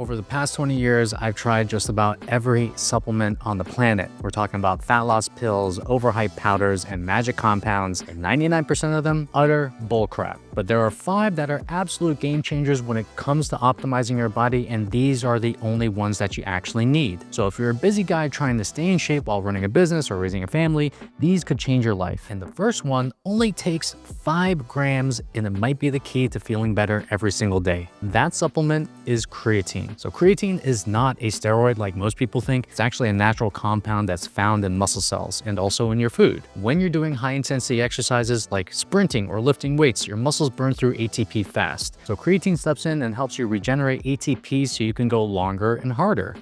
Over the past 20 years, I've tried just about every supplement on the planet. We're talking about fat loss pills, overhyped powders, and magic compounds, and 99% of them utter bullcrap. But there are 5 that are absolute game changers when it comes to optimizing your body, and these are the only ones that you actually need. So if you're a busy guy trying to stay in shape while running a business or raising a family, these could change your life. And the first one only takes 5 grams, and it might be the key to feeling better every single day. That supplement is creatine. So creatine is not a steroid like most people think. It's actually a natural compound that's found in muscle cells and also in your food. When you're doing high intensity exercises like sprinting or lifting weights, your muscles burn through ATP fast. So creatine steps in and helps you regenerate ATP so you can go longer and harder.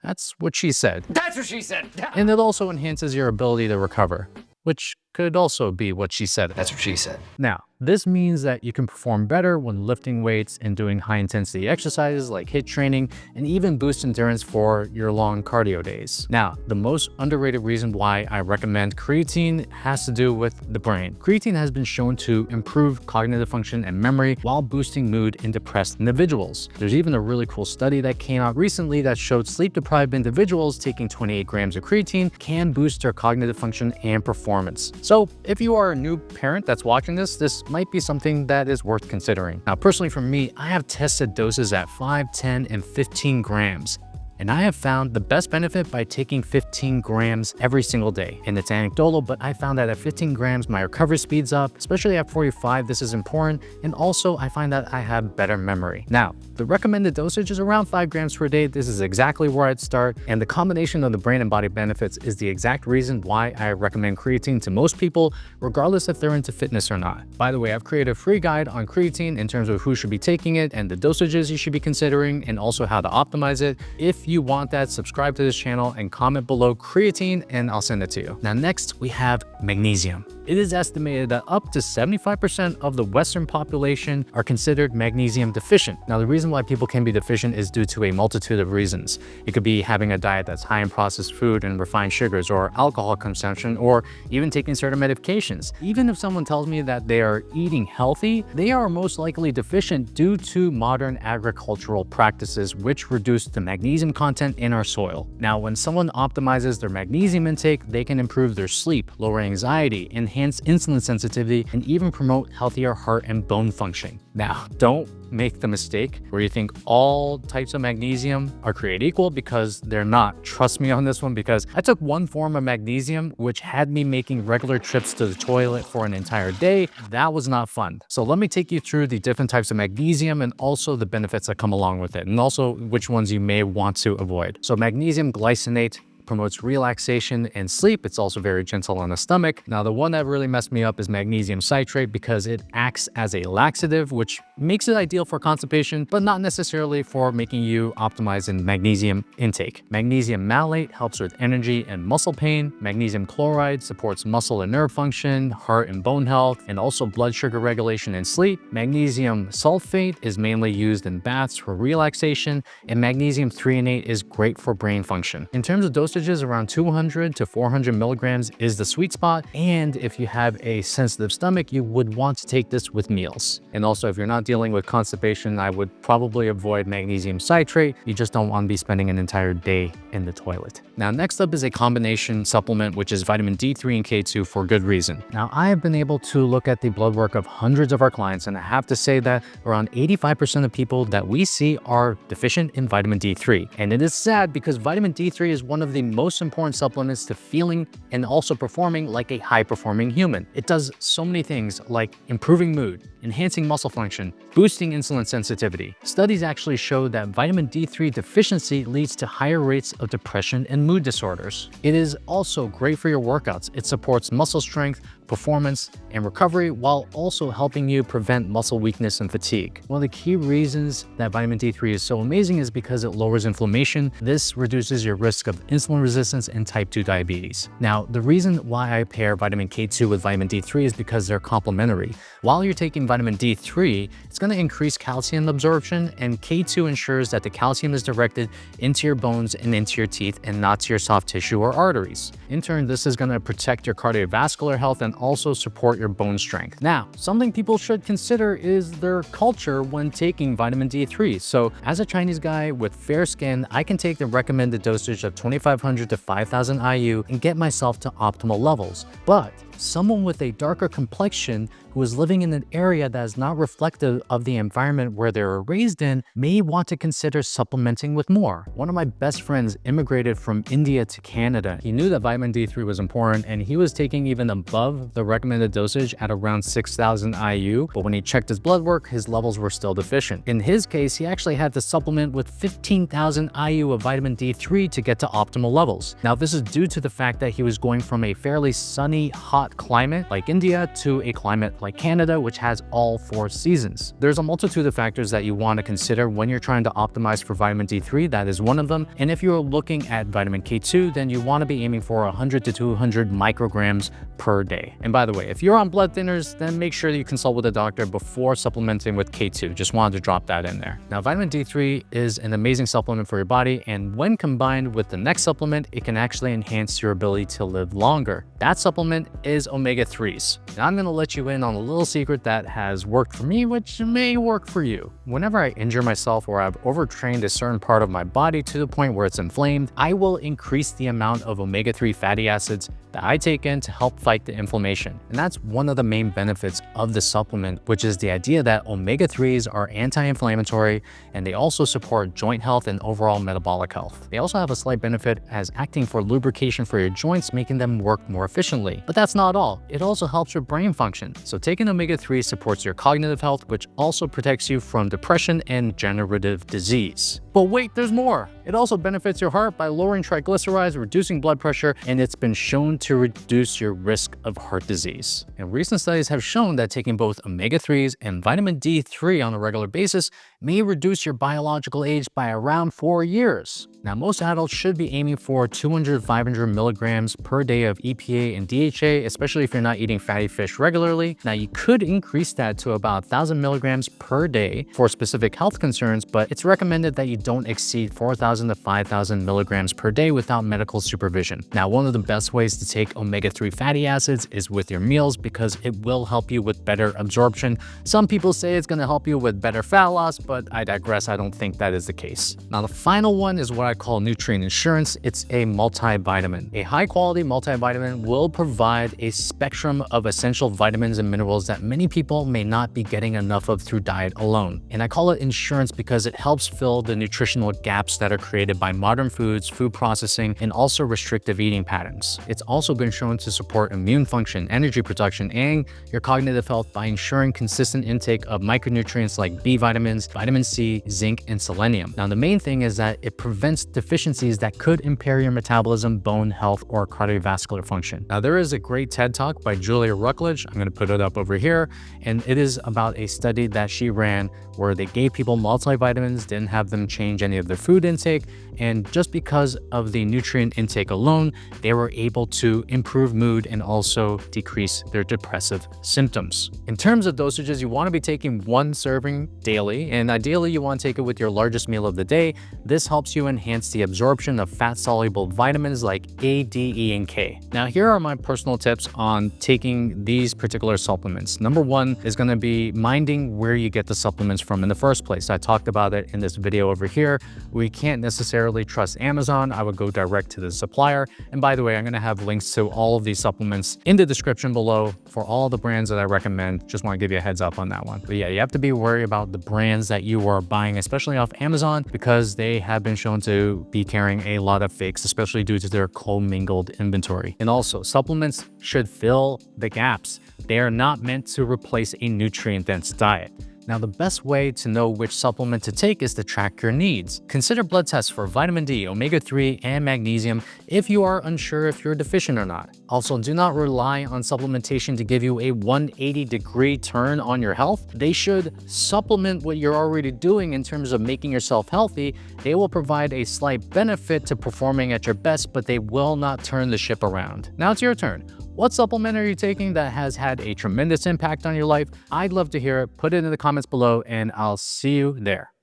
That's what she said. That's what she said. And it also enhances your ability to recover, which could also be what she said. That's what she said. Now, this means that you can perform better when lifting weights and doing high intensity exercises like HIIT training, and even boost endurance for your long cardio days. Now, the most underrated reason why I recommend creatine has to do with the brain. Creatine has been shown to improve cognitive function and memory while boosting mood in depressed individuals. There's even a really cool study that came out recently that showed sleep-deprived individuals taking 28 grams of creatine can boost their cognitive function and performance. So if you are a new parent that's watching this might be something that is worth considering. Now, personally for me, I have tested doses at 5, 10, and 15 grams. And I have found the best benefit by taking 15 grams every single day. And it's anecdotal, but I found that at 15 grams, my recovery speeds up, especially at 45, this is important. And also I find that I have better memory. Now, the recommended dosage is around 5 grams per day. This is exactly where I'd start. And the combination of the brain and body benefits is the exact reason why I recommend creatine to most people, regardless if they're into fitness or not. By the way, I've created a free guide on creatine in terms of who should be taking it and the dosages you should be considering, and also how to optimize it. If you want that, subscribe to this channel and comment below creatine and I'll send it to you. Now next we have magnesium. It is estimated that up to 75% of the Western population are considered magnesium deficient. Now the reason why people can be deficient is due to a multitude of reasons. It could be having a diet that's high in processed food and refined sugars, or alcohol consumption, or even taking certain medications. Even if someone tells me that they are eating healthy, they are most likely deficient due to modern agricultural practices which reduce the magnesium content in our soil. Now, when someone optimizes their magnesium intake, they can improve their sleep, lower anxiety, enhance insulin sensitivity, and even promote healthier heart and bone function. Now, don't make the mistake where you think all types of magnesium are created equal, because they're not. Trust me on this one, because I took one form of magnesium which had me making regular trips to the toilet for an entire day. That was not fun. So let me take you through the different types of magnesium and also the benefits that come along with it, and also which ones you may want to avoid. So magnesium glycinate promotes relaxation and sleep. It's also very gentle on the stomach. Now, the one that really messed me up is magnesium citrate, because it acts as a laxative, which makes it ideal for constipation, but not necessarily for making you optimize in magnesium intake. Magnesium malate helps with energy and muscle pain. Magnesium chloride supports muscle and nerve function, heart and bone health, and also blood sugar regulation and sleep. Magnesium sulfate is mainly used in baths for relaxation, and magnesium threonate is great for brain function. In terms of dosages, around 200 to 400 milligrams is the sweet spot. And if you have a sensitive stomach, you would want to take this with meals. And also, if you're not dealing with constipation, I would probably avoid magnesium citrate. You just don't want to be spending an entire day in the toilet. Now, next up is a combination supplement, which is vitamin D3 and K2 for good reason. Now, I have been able to look at the blood work of hundreds of our clients, and I have to say that around 85% of people that we see are deficient in vitamin D3. And it is sad, because vitamin D3 is one of the most important supplements to feeling and also performing like a high-performing human. It does so many things like improving mood, enhancing muscle function, boosting insulin sensitivity. Studies actually show that vitamin D3 deficiency leads to higher rates of depression and mood disorders. It is also great for your workouts. It supports muscle strength, performance, and recovery, while also helping you prevent muscle weakness and fatigue. One of the key reasons that vitamin D3 is so amazing is because it lowers inflammation. This reduces your risk of insulin insulin resistance and type 2 diabetes. Now, the reason why I pair vitamin K2 with vitamin D3 is because they're complementary. While you're taking vitamin D3, it's going to increase calcium absorption, and K2 ensures that the calcium is directed into your bones and into your teeth and not to your soft tissue or arteries. In turn, this is going to protect your cardiovascular health and also support your bone strength. Now, something people should consider is their culture when taking vitamin D3. So as a Chinese guy with fair skin, I can take the recommended dosage of 2,500 to 5,000 IU and get myself to optimal levels. But someone with a darker complexion who is living in an area that is not reflective of the environment where they were raised in may want to consider supplementing with more. One of my best friends immigrated from India to Canada. He knew that vitamin D3 was important, and he was taking even above the recommended dosage at around 6,000 IU, but when he checked his blood work, his levels were still deficient. In his case, he actually had to supplement with 15,000 IU of vitamin D3 to get to optimal levels. Now, this is due to the fact that he was going from a fairly sunny, hot climate like India to a climate like Canada, which has all 4 seasons. There's a multitude of factors that you want to consider when you're trying to optimize for vitamin D3. That is one of them. And if you're looking at vitamin K2, then you want to be aiming for 100 to 200 micrograms per day. And by the way, if you're on blood thinners, then make sure that you consult with a doctor before supplementing with K2. Just wanted to drop that in there. Now, vitamin D3 is an amazing supplement for your body, and when combined with the next supplement, it can actually enhance your ability to live longer. That supplement is omega-3s. Now, I'm going to let you in on a little secret that has worked for me, which may work for you. Whenever I injure myself or I've overtrained a certain part of my body to the point where it's inflamed, I will increase the amount of omega-3 fatty acids that I take in to help fight the inflammation. And that's one of the main benefits of the supplement, which is the idea that omega-3s are anti-inflammatory, and they also support joint health and overall metabolic health. They also have a slight benefit as acting for lubrication for your joints, making them work more efficiently. But that's not all. It also helps your brain function. So taking omega-3 supports your cognitive health, which also protects you from depression and degenerative disease. But wait, there's more. It also benefits your heart by lowering triglycerides, reducing blood pressure, and it's been shown to reduce your risk of heart disease. And recent studies have shown that taking both omega-3s and vitamin D3 on a regular basis may reduce your biological age by around 4 years. Now, most adults should be aiming for 200 to 500 milligrams per day of EPA and DHA, especially if you're not eating fatty fish regularly. Now, you could increase that to about 1,000 milligrams per day for specific health concerns, but it's recommended that you don't exceed 4,000 to 5,000 milligrams per day without medical supervision. Now, one of the best ways to take omega-3 fatty acids is with your meals because it will help you with better absorption. Some people say it's going to help you with better fat loss, but I digress. I don't think that is the case. Now, the final one is what I call nutrient insurance. It's a multivitamin. A high-quality multivitamin will provide a spectrum of essential vitamins and minerals that many people may not be getting enough of through diet alone. And I call it insurance because it helps fill the nutritional gaps that are created by modern foods, food processing, and also restrictive eating patterns. It's also been shown to support immune function, energy production, and your cognitive health by ensuring consistent intake of micronutrients like B vitamins, vitamin C, zinc, and selenium. Now, the main thing is that it prevents deficiencies that could impair your metabolism, bone health, or cardiovascular function. Now, there is a great TED Talk by Julia Ruckledge. I'm going to put it up over here, and it is about a study that she ran where they gave people multivitamins, didn't have them change any of their food intake, and just because of the nutrient intake alone, they were able to improve mood and also decrease their depressive symptoms. In terms of dosages, you want to be taking 1 serving daily, and ideally you want to take it with your largest meal of the day. This helps you enhance the absorption of fat-soluble vitamins like A, D, E, and K. Now, here are my personal tips on taking these particular supplements. Number 1 is going to be minding where you get the supplements from in the first place. I talked about it in this video over here. We can't necessarily trust Amazon. I would go direct to the supplier. And by the way, I'm going to have links to all of these supplements in the description below for all the brands that I recommend. Just want to give you a heads up on that one. But yeah, you have to be worried about the brands that you are buying, especially off Amazon, because they have been shown to be carrying a lot of fakes, especially due to their commingled inventory. And also, supplements should fill the gaps. They are not meant to replace a nutrient-dense diet. Now, the best way to know which supplement to take is to track your needs. Consider blood tests for vitamin D, omega-3, and magnesium if you are unsure if you're deficient or not. Also, do not rely on supplementation to give you a 180-degree turn on your health. They should supplement what you're already doing in terms of making yourself healthy. They will provide a slight benefit to performing at your best, but they will not turn the ship around. Now it's your turn. What supplement are you taking that has had a tremendous impact on your life? I'd love to hear it. Put it in the comments below, and I'll see you there.